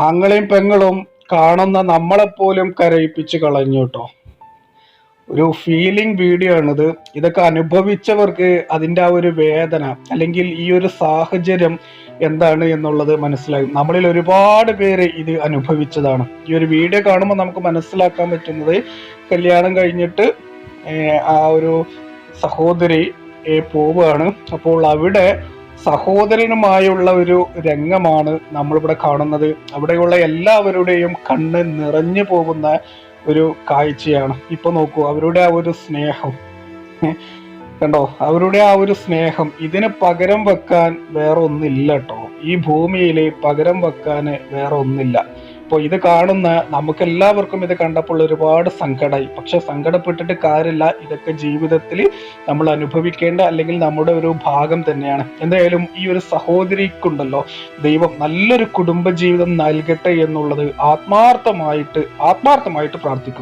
ആങ്ങളെയും പെങ്ങളും കാണുന്ന നമ്മളെപ്പോലും കരയിപ്പിച്ച് കളഞ്ഞു കേട്ടോ. ഒരു ഫീലിംഗ് വീഡിയോ ആണിത്. ഇതൊക്കെ അനുഭവിച്ചവർക്ക് അതിൻ്റെ ആ ഒരു വേദന അല്ലെങ്കിൽ ഈ ഒരു സാഹചര്യം എന്താണ് എന്നുള്ളത് മനസ്സിലാകും. നമ്മളിൽ ഒരുപാട് പേര് ഇത് അനുഭവിച്ചതാണ്. ഈ ഒരു വീഡിയോ കാണുമ്പോൾ നമുക്ക് മനസ്സിലാക്കാൻ പറ്റുന്നത്, കല്യാണം കഴിഞ്ഞിട്ട് ആ ഒരു സഹോദരി പോവുകയാണ്. അപ്പോൾ അവിടെ സഹോദരനുമായുള്ള ഒരു രംഗമാണ് നമ്മളിവിടെ കാണുന്നത്. അവിടെയുള്ള എല്ലാവരുടെയും കണ്ണ് നിറഞ്ഞു പോകുന്ന ഒരു കാഴ്ചയാണ്. ഇപ്പൊ നോക്കൂ, അവരുടെ ആ ഒരു സ്നേഹം കണ്ടോ, അവരുടെ ആ ഒരു സ്നേഹം ഇതിന് പകരം വെക്കാൻ വേറെ ഒന്നില്ല കേട്ടോ. ഈ ഭൂമിയില് പകരം വെക്കാൻ വേറെ ഒന്നില്ല. അപ്പോൾ ഇത് കാണുന്ന നമുക്കെല്ലാവർക്കും ഇത് കണ്ടപ്പോൾ ഒരുപാട് സങ്കടമായി. പക്ഷെ സങ്കടപ്പെട്ടിട്ട് കാര്യമില്ല, ഇതൊക്കെ ജീവിതത്തിൽ നമ്മൾ അനുഭവിക്കേണ്ട അല്ലെങ്കിൽ നമ്മുടെ ഒരു ഭാഗം തന്നെയാണ്. എന്തായാലും ഈ ഒരു സഹോദരിക്കുണ്ടല്ലോ, ദൈവം നല്ലൊരു കുടുംബജീവിതം നൽകട്ടെ എന്നുള്ളത് ആത്മാർത്ഥമായിട്ട് പ്രാർത്ഥിക്കുന്നു.